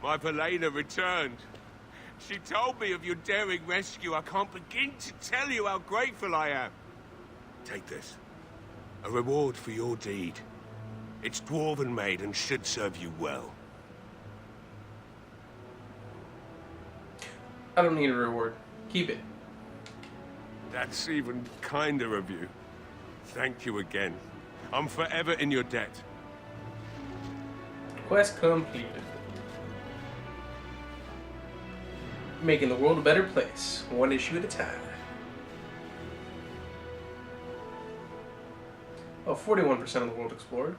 My Leliana returned. She told me of your daring rescue. I can't begin to tell you how grateful I am. Take this. A reward for your deed. It's dwarven made and should serve you well. I don't need a reward. Keep it. That's even kinder of you. Thank you again. I'm forever in your debt. Quest completed. Making the world a better place, one issue at a time. Oh, 41% of the world explored.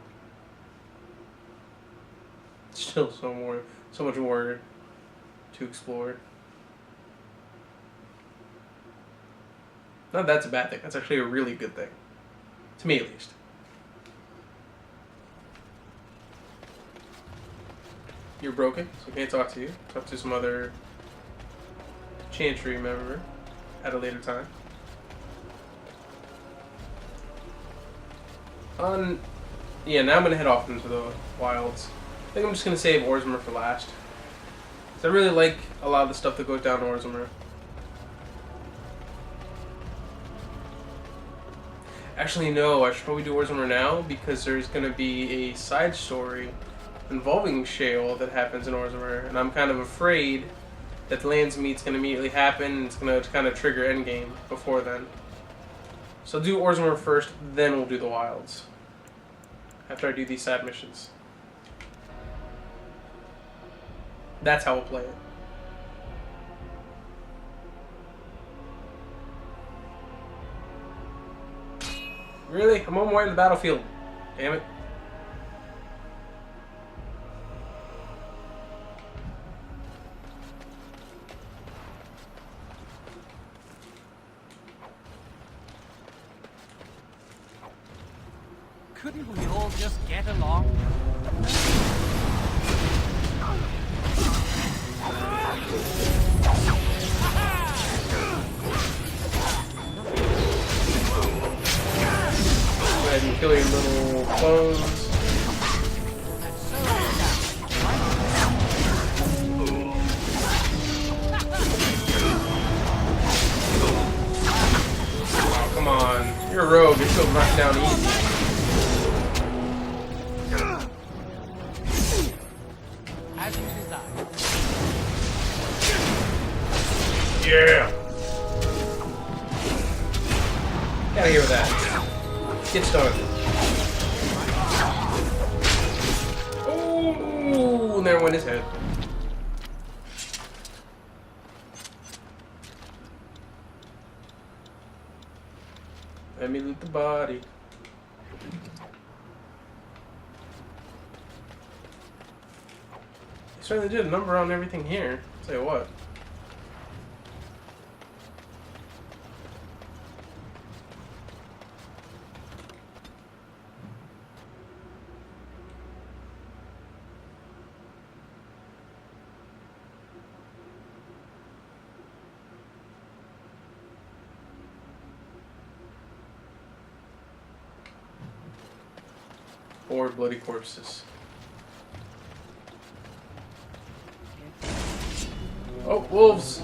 Still so much more to explore. Not that's a bad thing. That's actually a really good thing. To me, at least. You're broken, so I can't talk to you. Talk to some other Chantry member at a later time. Yeah, now I'm gonna head off into the wilds. I think I'm just gonna save Orzammar for last. 'Cause I really like a lot of the stuff that goes down to Orzammar. Actually, no, I should probably do Orzammar now because there's gonna be a side story involving Shale that happens in Orzammar, and I'm kind of afraid that the Lands Meet's going to immediately happen, and it's going to kind of trigger Endgame before then. So do Orzammar first, then we'll do the Wilds. After I do these side missions. That's how we'll play it. Really? I'm on my way to the battlefield. Damn it. Couldn't we all just get along? Go ahead and kill your little clones. Oh, come on. You're a rogue. You're still knocked down easy. As you desire. Yeah! Get out of here with that. Get started. Oh, and there went his head. Let me loot the body. Certainly did a number on everything here. I'll tell you what. Four bloody corpses. Oh, wolves!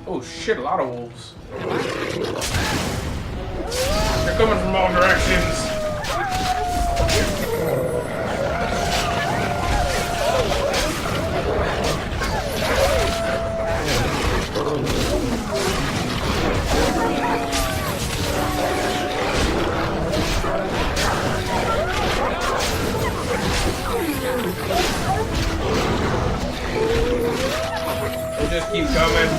Oh shit, a lot of wolves. They're coming from all directions. They just keep coming.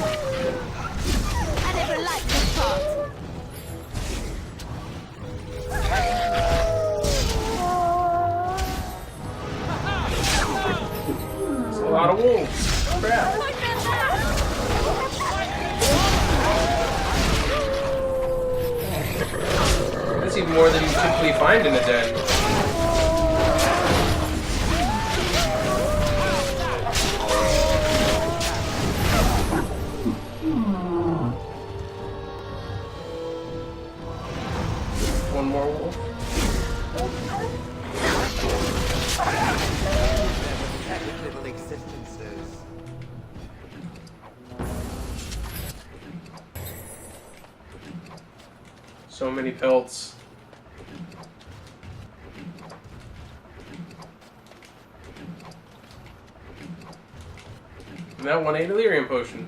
I never liked this part. It's a lot of wolves. Crap. That's even more than you typically find in a den. more wolf. Pathetic little existences. So many pelts. And that one a delirium potion.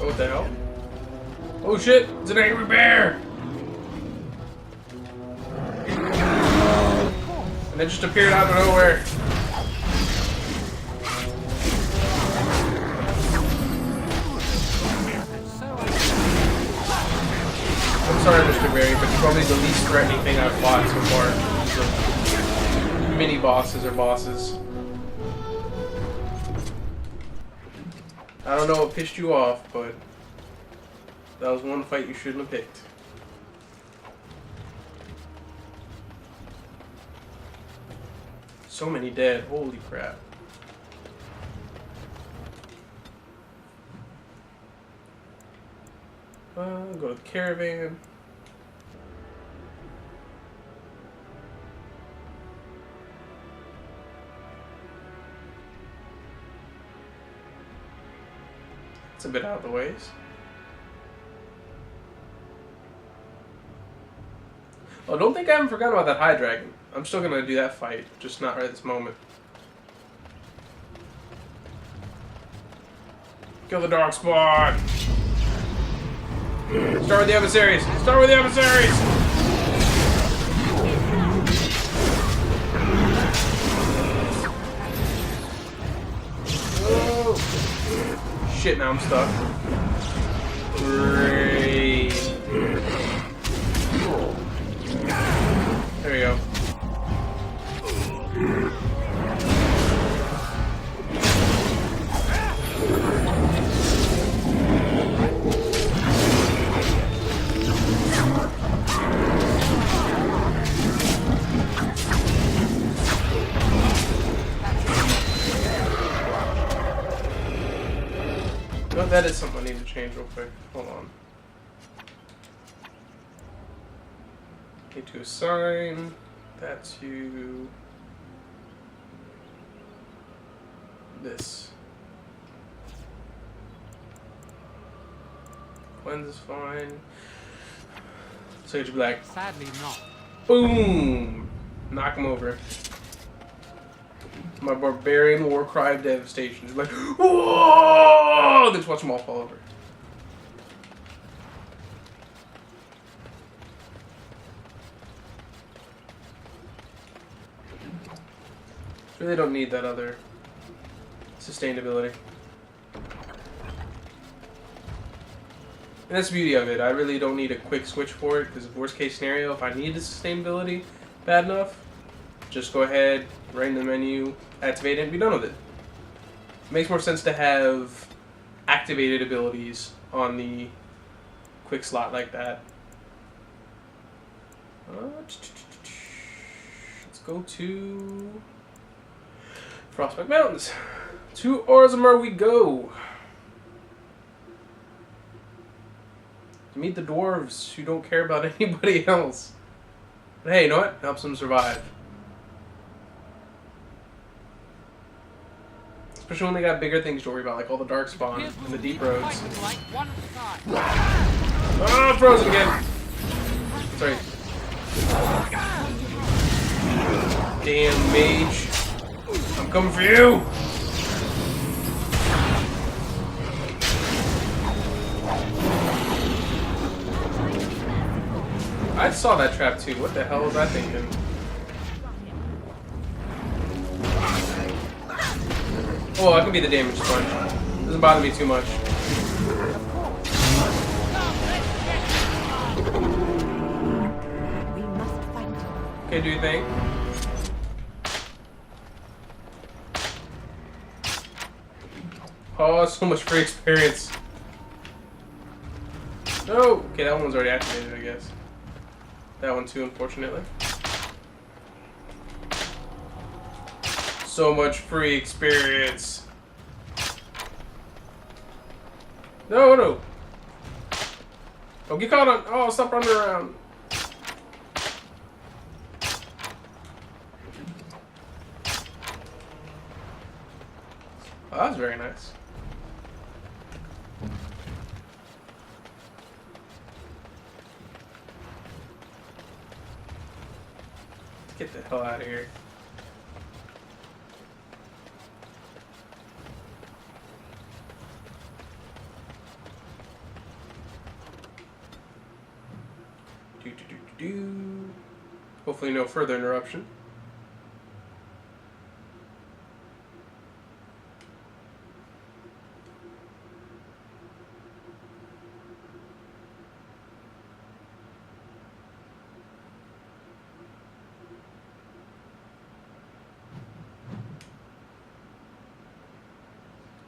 Oh, what the hell? Oh shit! It's an angry bear! And it just appeared out of nowhere. I'm sorry, Mr. Berry, but probably the least threatening thing I've fought so far. Mini bosses or bosses. I don't know what pissed you off, but that was one fight you shouldn't have picked. So many dead, holy crap. Go to the caravan. It's a bit out of the ways. Oh, don't think I haven't forgotten about that High Dragon. I'm still gonna do that fight, just not right this moment. Kill the Darkspawn! Start with the emissaries! Start with the emissaries! Whoa! Shit, now I'm stuck. Great. There we go. Oh, that is something I need to change real quick. Hold on. Need to assign that to this. Cleanse is fine. Sage Black. Sadly not. Boom! Knock him over. My barbarian war cry of devastation. Just like, whoa! Just watch them all fall over. Really don't need that other sustainability. And that's the beauty of it. I really don't need a quick switch for it, because worst case scenario, if I need the sustainability bad enough, just go ahead, right in the menu, activate it, and be done with it. It makes more sense to have activated abilities on the quick slot like that. Let's go to Frostback Mountains. To Orzammar we go. To meet the dwarves who don't care about anybody else. But hey, you know what? Helps them survive. Especially when they got bigger things to worry about, like all the Darkspawn and the deep roads. Oh, frozen again! Sorry. Damn mage. I'm coming for you! I saw that trap too. What the hell was I thinking? Oh, I can be the damage sponge. Doesn't bother me too much. Okay, do you think? Oh, so much free experience. No! Okay, that one's already activated, I guess. That one too, unfortunately. So much free experience. No, no! Don't get caught on. Oh, stop running around. Oh, that was very nice. Let's get the hell out of here. Hopefully no further interruption.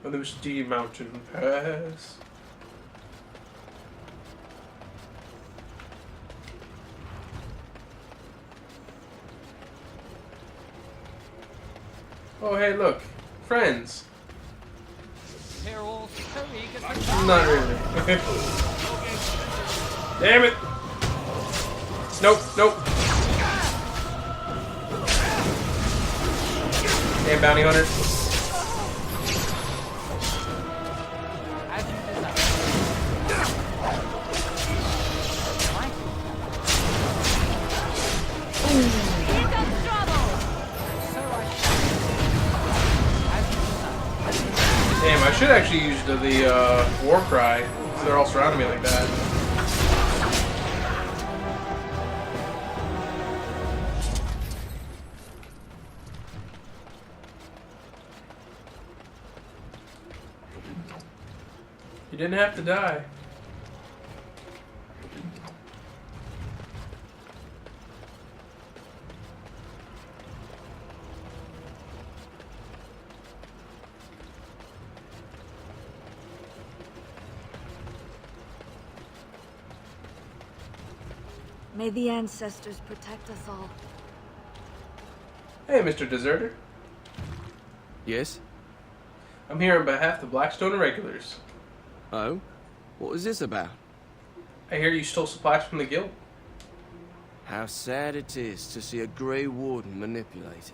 Oh, there's the mountain pass. Oh, hey, look. Friends. Hero of Ferelden. Not really. Damn it! Nope, nope. Damn bounty hunter. As you desire. Here comes trouble! So I shall. As you desire. Damn, I should actually use the war cry. So they're all surrounding me like that. You didn't have to die. May the ancestors protect us all. Hey, Mr. Deserter. Yes? I'm here on behalf of the Blackstone Irregulars. Oh? What was this about? I hear you stole supplies from the guild. How sad it is to see a Grey Warden manipulated.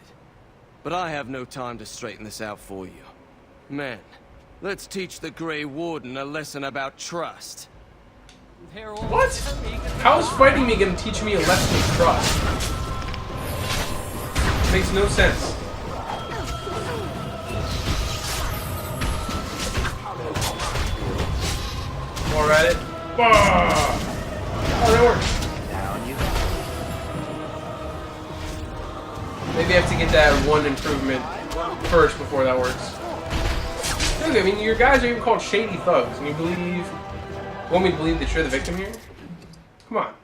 But I have no time to straighten this out for you. Men, let's teach the Grey Warden a lesson about trust. Hero of What? Ferelden. How is fighting me gonna teach me a lesson of trust? Makes no sense. More at it. Bah! Oh, that works. Down you Maybe I have to get that one improvement first before that works. Look, I mean, your guys are even called shady thugs, and you want me to believe that you're the victim here? Come on.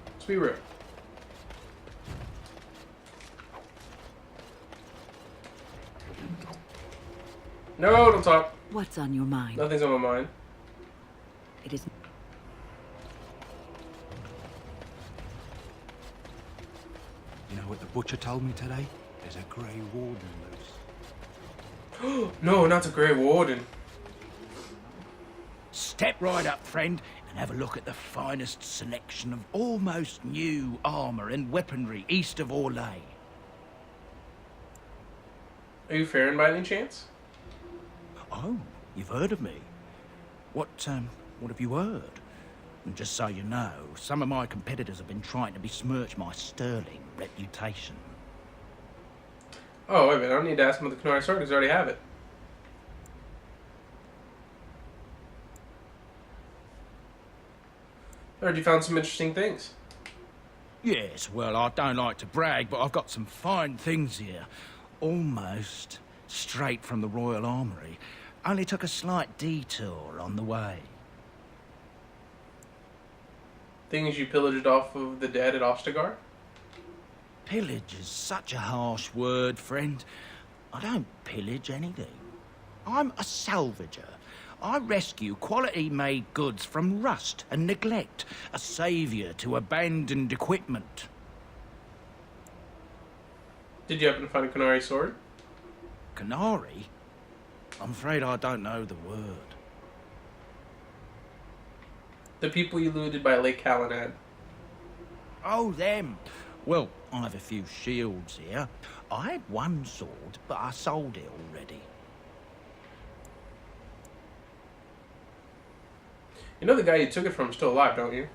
Let's be real. No, don't talk. What's on your mind? Nothing's on my mind. It is. You know what the butcher told me today? There's a Grey Warden loose. No, not the Grey Warden. Step right up, friend, and have a look at the finest selection of almost new armor and weaponry east of Orlais. Are you Farron by any chance? Oh, you've heard of me. What have you heard? And just so you know, some of my competitors have been trying to besmirch my sterling reputation. Oh, wait a minute. I don't need to ask him about the Kunari sword because I already have it. I heard you found some interesting things. Yes, well, I don't like to brag, but I've got some fine things here. Almost straight from the Royal Armoury. Only took a slight detour on the way. Things you pillaged off of the dead at Ostagar? Pillage is such a harsh word, friend. I don't pillage anything. I'm a salvager. I rescue quality-made goods from rust and neglect, a saviour to abandoned equipment. Did you happen to find a Canary sword? Canary? I'm afraid I don't know the word. The people you looted by Lake Calenad. Oh, them. Well, I have a few shields here. I had one sword, but I sold it already. You know the guy you took it from is still alive, don't you?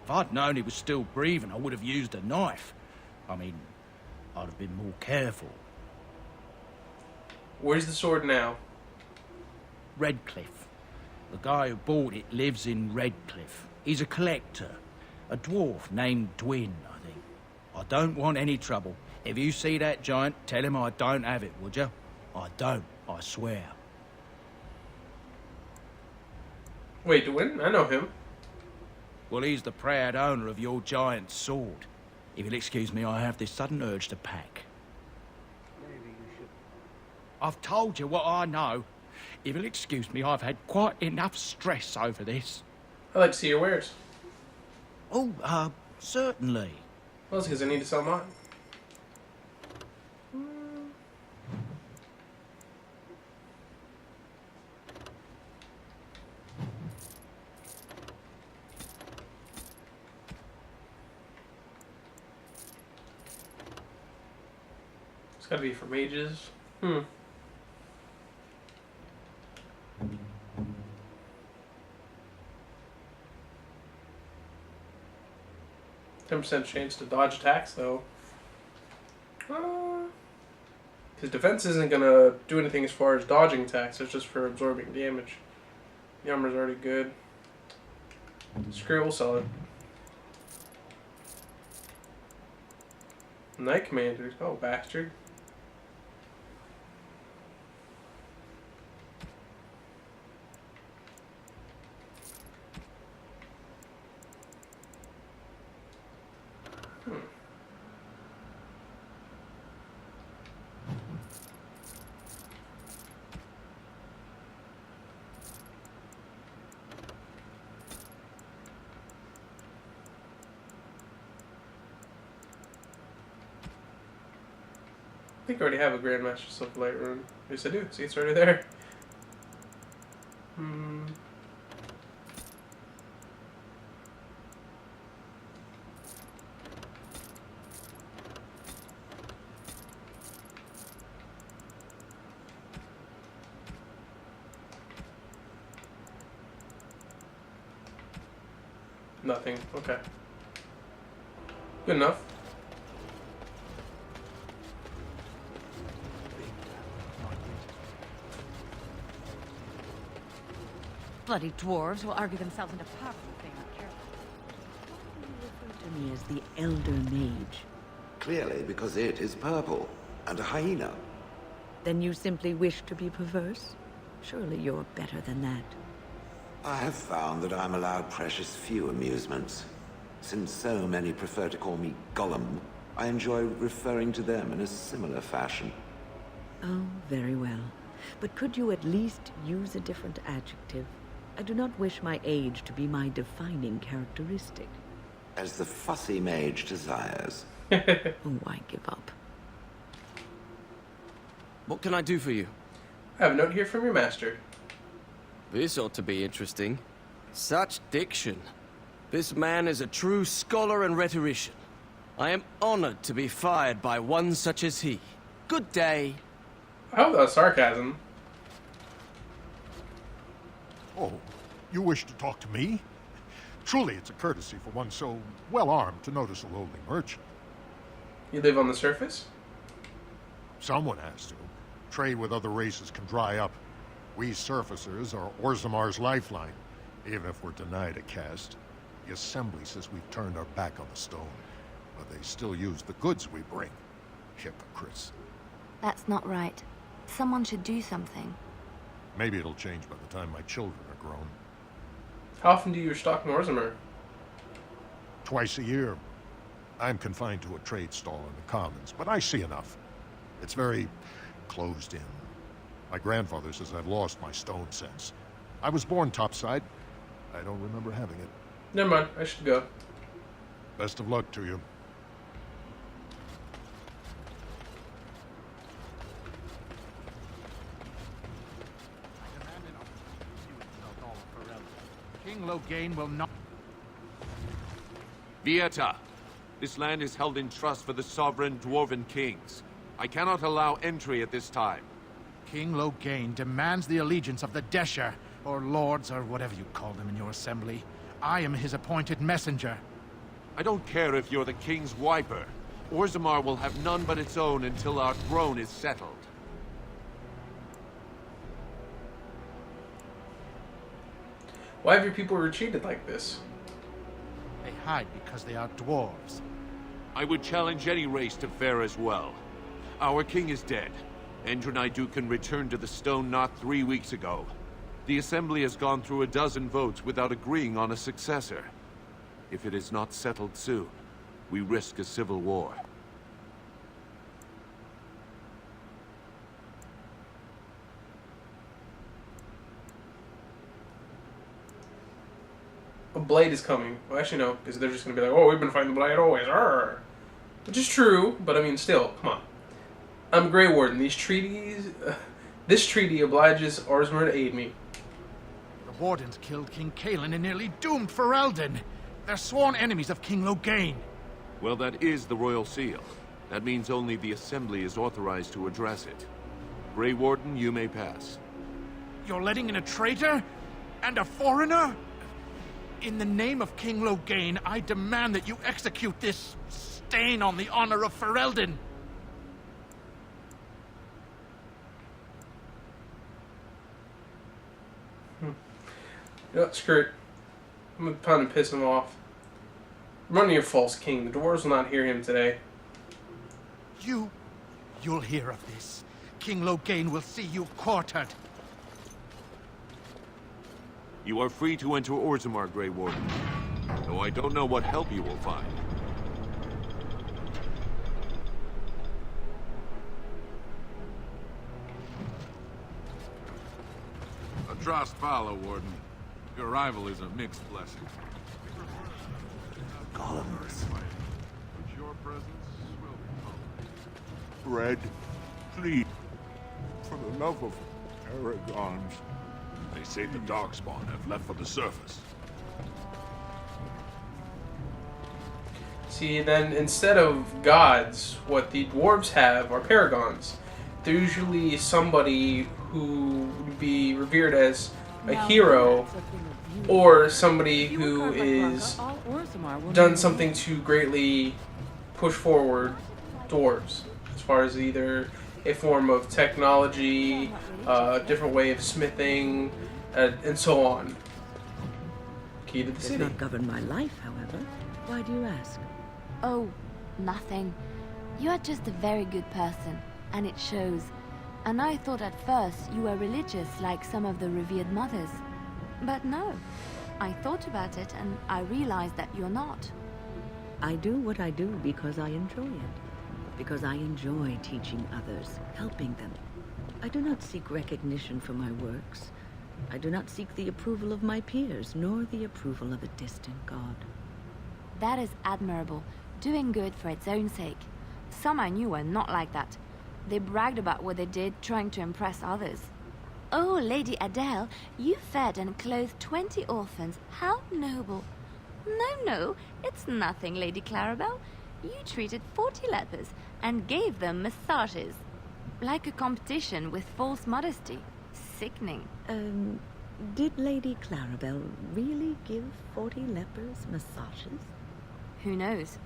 If I'd known he was still breathing, I would have used a knife. I mean, I'd have been more careful. Where's the sword now? Redcliffe. The guy who bought it lives in Redcliffe. He's a collector. A dwarf named Dwin, I think. I don't want any trouble. If you see that giant, tell him I don't have it, would you? I don't, I swear. Wait, Dwin? I know him. Well, he's the proud owner of your giant sword. If you'll excuse me, I have this sudden urge to pack. Maybe you should. I've told you what I know. If you'll excuse me, I've had quite enough stress over this. I'd like to see your wares. Oh, certainly. Well, it's because I need to sell mine. It's gotta be for mages. 10% chance to dodge attacks, though. His defense isn't gonna do anything as far as dodging attacks, it's just for absorbing damage. The armor's already good. Screw it, we'll sell it. Knight Commander. Oh, bastard. I think I already have a Grandmaster Silk Light rune. Yes, I do. See, it's already there. Nothing. Okay. Good enough. Bloody dwarves will argue themselves into power if they aren't careful. Why do you refer to me as the Elder Mage? Clearly because it is purple and a hyena. Then you simply wish to be perverse? Surely you're better than that. I have found that I'm allowed precious few amusements. Since so many prefer to call me Golem, I enjoy referring to them in a similar fashion. Oh, very well. But could you at least use a different adjective? I do not wish my age to be my defining characteristic. As the fussy mage desires. Oh, I give up. What can I do for you? I have a note here from your master. This ought to be interesting. Such diction. This man is a true scholar and rhetorician. I am honored to be fired by one such as he. Good day. I hope that was sarcasm. Oh, you wish to talk to me? Truly, it's a courtesy for one so well-armed to notice a lowly merchant. You live on the surface? Someone has to. Trade with other races can dry up. We surfacers are Orzamar's lifeline, even if we're denied a caste. The Assembly says we've turned our back on the stone, but they still use the goods we bring. Hypocrites. That's not right. Someone should do something. Maybe it'll change by the time my children are grown. How often do you restock Norzamer? Twice a year. I'm confined to a trade stall in the Commons, but I see enough. It's very closed in. My grandfather says I've lost my stone sense. I was born topside. I don't remember having it. Never mind, I should go. Best of luck to you. King Loghain will not... Vieta, this land is held in trust for the sovereign dwarven kings. I cannot allow entry at this time. King Loghain demands the allegiance of the Desher, or lords, or whatever you call them in your assembly. I am his appointed messenger. I don't care if you're the king's wiper. Orzammar will have none but its own until our throne is settled. Why have your people retreated like this? They hide because they are dwarves. I would challenge any race to fare as well. Our king is dead. Endrunaidukan returned to the Stone Knot 3 weeks ago. The Assembly has gone through a dozen votes without agreeing on a successor. If it is not settled soon, we risk a civil war. A Blight is coming. Well, actually, no, because they're just going to be like, oh, we've been fighting the Blight always. Arr. Which is true, but I mean, still, come on. I'm Grey Warden. These treaties... this treaty obliges Orzammar to aid me. The Wardens killed King Cailan and nearly doomed Ferelden. They're sworn enemies of King Loghain. Well, that is the Royal Seal. That means only the Assembly is authorized to address it. Grey Warden, you may pass. You're letting in a traitor? And a foreigner? In the name of King Loghain, I demand that you execute this stain on the honor of Ferelden. You know what, screw it. I'm gonna pound and piss him off. Run your false king. The dwarves will not hear him today. You'll hear of this. King Loghain will see you quartered. You are free to enter Orzammar, Grey Warden. Though I don't know what help you will find. Trost follow, Warden. Your arrival is a mixed blessing. Golems. But your presence will be welcome. Red, please, for the love of Aragons. They say the Darkspawn have left for the surface. See, then instead of gods, what the dwarves have are paragons. They're usually somebody who would be revered as a hero, or somebody who is done something to greatly push forward dwarves, as far as either a form of technology, a different way of smithing, and so on. Key to the Does city. not govern my life, however. Why do you ask? Oh, nothing. You are just a very good person, and it shows. And I thought at first you were religious like some of the revered mothers. But no. I thought about it and I realized that you're not. I do what I do because I enjoy it. Because I enjoy teaching others, helping them. I do not seek recognition for my works. I do not seek the approval of my peers, nor the approval of a distant god. That is admirable, doing good for its own sake. Some I knew were not like that. They bragged about what they did, trying to impress others. Oh, Lady Adele, you fed and clothed 20 orphans. How noble. No, it's nothing, Lady Clarabelle. You treated 40 lepers and gave them massages. Like a competition with false modesty. Sickening. Did Lady Clarabelle really give 40 lepers massages? Who knows?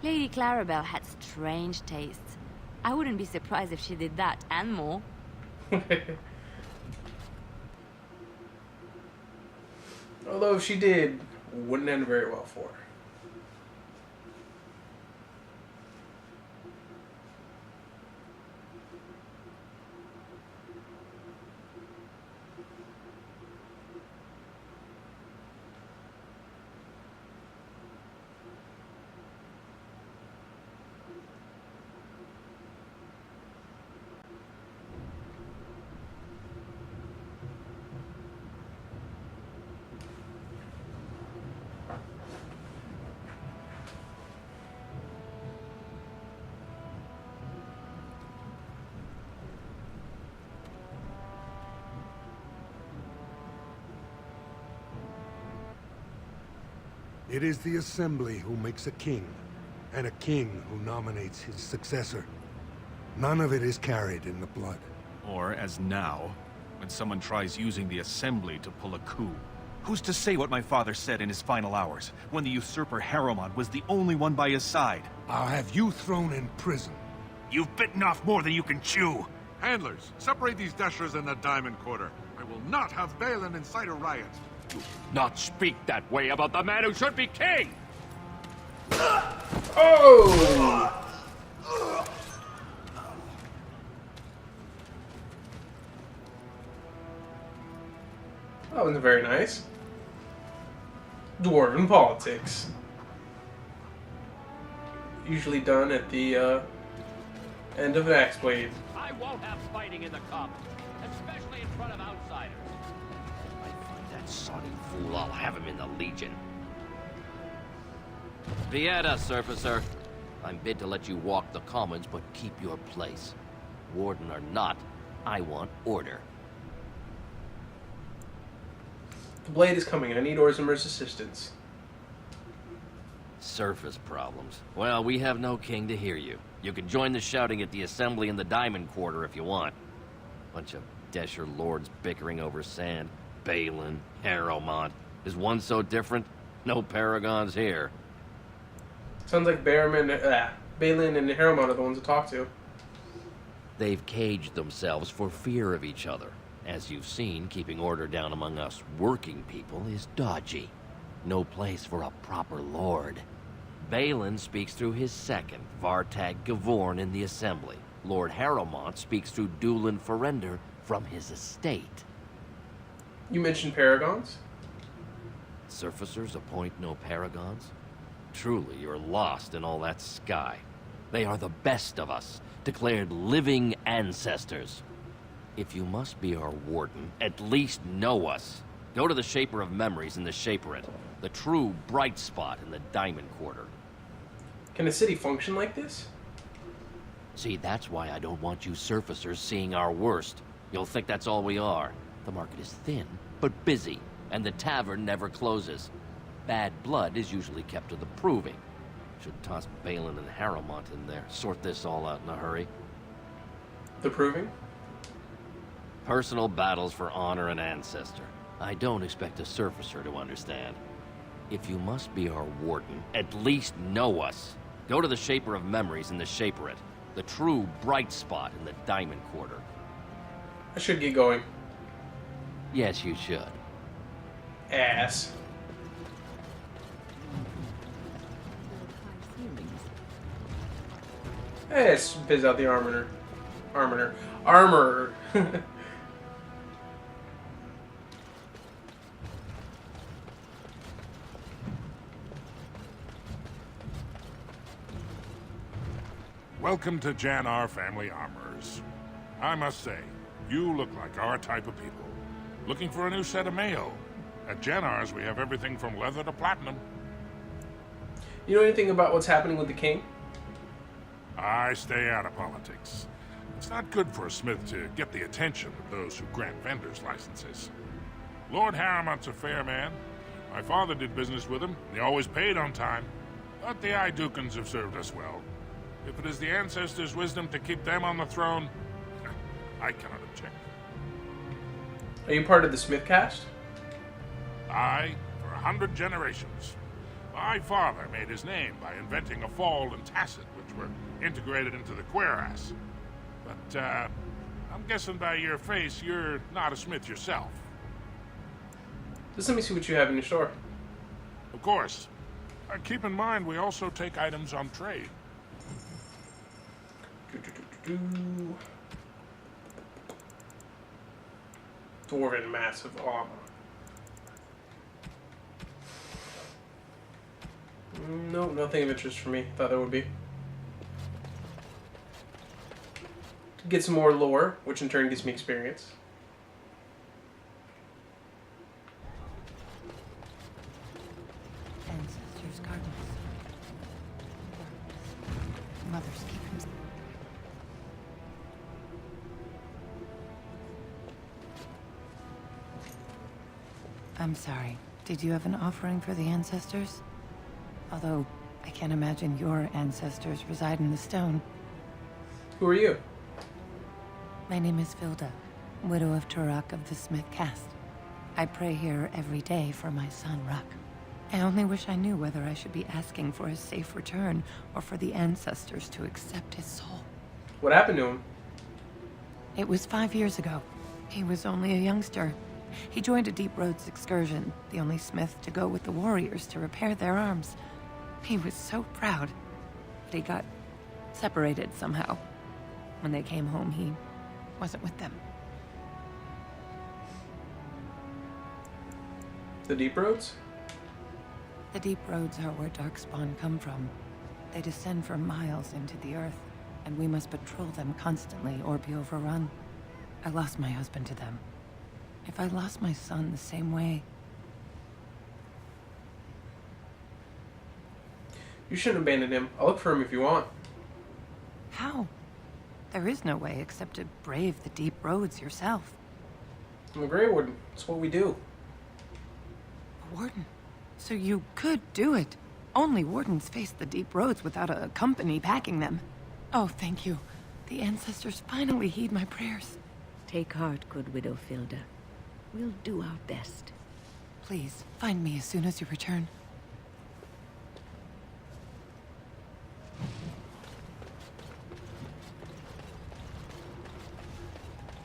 Lady Clarabelle had strange tastes. I wouldn't be surprised if she did that and more. Although if she did, wouldn't end very well for her. It is the Assembly who makes a king, and a king who nominates his successor. None of it is carried in the blood. Or, as now, when someone tries using the Assembly to pull a coup. Who's to say what my father said in his final hours, when the usurper Harrowmont was the only one by his side? I'll have you thrown in prison. You've bitten off more than you can chew! Handlers, separate these dashers in the Diamond Quarter. I will not have Balin incite a riot. You should not speak that way about the man who should be king! Oh! That wasn't very nice. Dwarven politics. Usually done at the end of an axe blade. I won't have fighting in the Commons, especially in front of outsiders. If I find that soddy fool, I'll have him in the Legion. Vieta, Surfacer. I'm bid to let you walk the Commons, but keep your place. Warden or not, I want order. The blade is coming. I need Orzamir's assistance. Surface problems. Well, we have no king to hear you. You can join the shouting at the Assembly in the Diamond Quarter if you want. Bunch of Desher lords bickering over sand. Balin, Harrowmont. Is one so different? No paragons here. Sounds like Balin and Harrowmont are the ones to talk to. They've caged themselves for fear of each other. As you've seen, keeping order down among us working people is dodgy. No place for a proper lord. Balin speaks through his second, Vartag Gavorn, in the Assembly. Lord Harrowmont speaks through Dulin Ferender from his estate. You mentioned paragons? Surfacers appoint no paragons? Truly, you're lost in all that sky. They are the best of us, declared living ancestors. If you must be our warden, at least know us. Go to the Shaper of Memories in the Shaperate, the true bright spot in the Diamond Quarter. Can a city function like this? See, that's why I don't want you surfacers seeing our worst. You'll think that's all we are. The market is thin, but busy, and the tavern never closes. Bad blood is usually kept to the proving. Should toss Balin and Harrowmont in there, sort this all out in a hurry. The proving? Personal battles for honor and ancestor. I don't expect a surfacer to understand. If you must be our warden, at least know us. Go to the Shaper of Memories in the Shaperate, the true bright spot in the Diamond Quarter. I should get going. Yes, you should. Ass. Let's biz out the armorer. Armorer. Welcome to Jannar Family Armorers. I must say, you look like our type of people. Looking for a new set of mail. At Jannar's, we have everything from leather to platinum. You know anything about what's happening with the king? I stay out of politics. It's not good for a smith to get the attention of those who grant vendors licenses. Lord Harrowmont's a fair man. My father did business with him, and he always paid on time. But the Idukans have served us well. If it is the ancestors' wisdom to keep them on the throne, I cannot object. Are you part of the Smith caste? Aye, for 100 generations. My father made his name by inventing a fall and tacit, which were integrated into the cuirass. But, I'm guessing by your face, you're not a smith yourself. Just let me see what you have in your store. Of course. Keep in mind, we also take items on trade. Dwarven massive armor. No, nothing of interest for me. Thought there would be. Get some more lore, which in turn gives me experience. Ancestors' gardens. Mother's keep him. I'm sorry. Did you have an offering for the ancestors? Although, I can't imagine your ancestors reside in the stone. Who are you? My name is Vilda, widow of Turok of the Smith caste. I pray here every day for my son, Ruck. I only wish I knew whether I should be asking for his safe return or for the ancestors to accept his soul. What happened to him? It was 5 years ago. He was only a youngster. He joined a Deep Roads excursion, the only smith to go with the warriors to repair their arms. He was so proud, but he got separated somehow. When they came home, he wasn't with them. The Deep Roads? The Deep Roads are where Darkspawn come from. They descend for miles into the earth, and we must patrol them constantly or be overrun. I lost my husband to them. If I lost my son the same way... You shouldn't abandon him. I'll look for him if you want. How? There is no way except to brave the Deep Roads yourself. I'm a Grey Warden. It's what we do. A Warden? So you could do it. Only Wardens face the Deep Roads without a company backing them. Oh, thank you. The ancestors finally heed my prayers. Take heart, good Widow Filda. We'll do our best. Please, find me as soon as you return.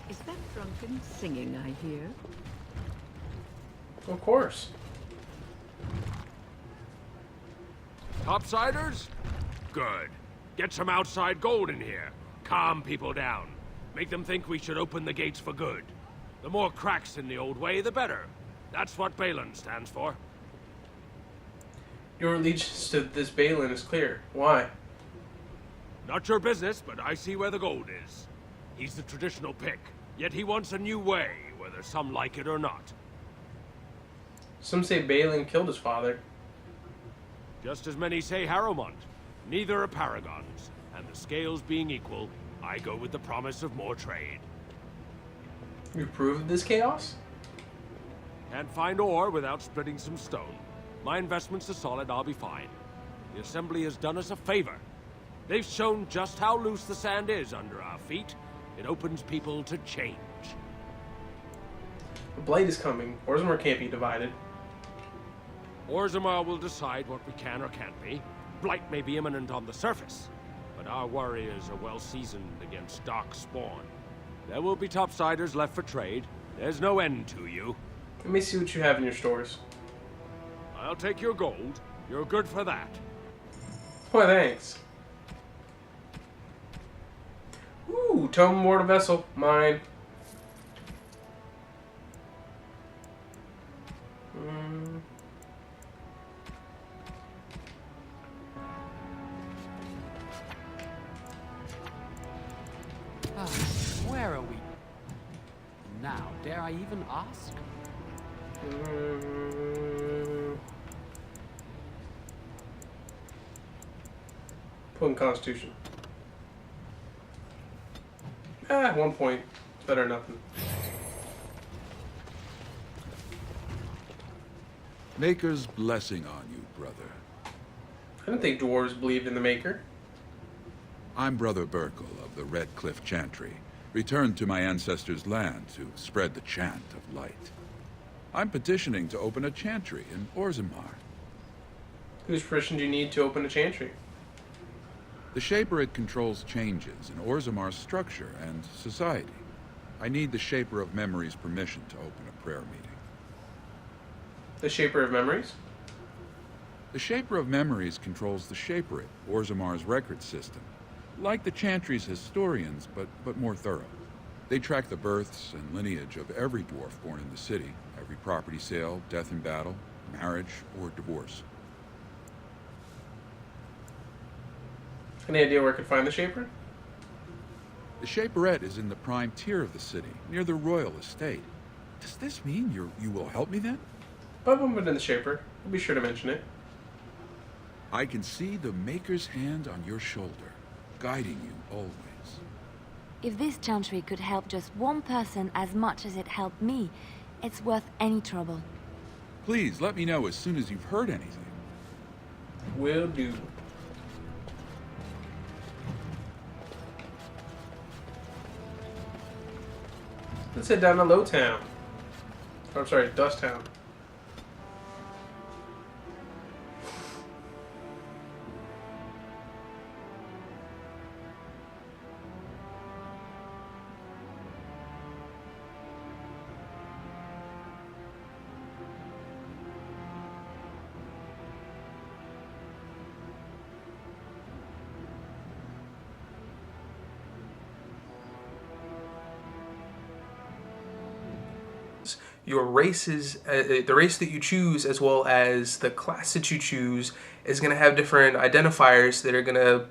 Is that drunken singing I hear? Of course. Topsiders? Good. Get some outside gold in here. Calm people down. Make them think we should open the gates for good. The more cracks in the old way, the better. That's what Balin stands for. Your allegiance to this Balin is clear. Why? Not your business, but I see where the gold is. He's the traditional pick, yet he wants a new way, whether some like it or not. Some say Balin killed his father. Just as many say Harrowmont. Neither are paragons, and the scales being equal, I go with the promise of more trade. You approve of this chaos? Can't find ore without splitting some stone. My investments are solid, I'll be fine. The Assembly has done us a favor. They've shown just how loose the sand is under our feet. It opens people to change. Blight is coming. Orzammar can't be divided. Orzammar will decide what we can or can't be. Blight may be imminent on the surface, but our warriors are well seasoned against Darkspawn. There will be topsiders left for trade. There's no end to you. Let me see what you have in your stores. I'll take your gold. You're good for that. Why, thanks. Ooh, Tome Mortal Vessel. Mine. Where are we? Now, dare I even ask? Put in Constitution. 1 point. It's better than nothing. Maker's blessing on you, brother. I didn't think dwarves believed in the Maker. I'm Brother Burkle of the Red Cliff Chantry, returned to my ancestors' land to spread the chant of light. I'm petitioning to open a chantry in Orzammar. Whose permission do you need to open a chantry? The Shaperit controls changes in Orzammar's structure and society. I need the Shaper of Memory's permission to open a prayer meeting. The Shaper of Memories? The Shaper of Memories controls the Shaperit, Orzammar's record system. Like the Chantry's historians, but more thorough. They track the births and lineage of every dwarf born in the city, every property sale, death in battle, marriage, or divorce. Any idea where I could find the Shaper? The Shaperette is in the prime tier of the city, near the royal estate. Does this mean you will help me then? I've been in the Shaper. I'll be sure to mention it. I can see the Maker's hand on your shoulder, guiding you always. If this chantry could help just one person as much as it helped me, it's worth any trouble. Please let me know as soon as you've heard anything. Will do. Let's head down to Lowtown. Oh, I'm sorry, Dust Town. Your races, the race that you choose, as well as the class that you choose, is going to have different identifiers that are going to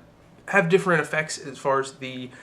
have different effects as far as the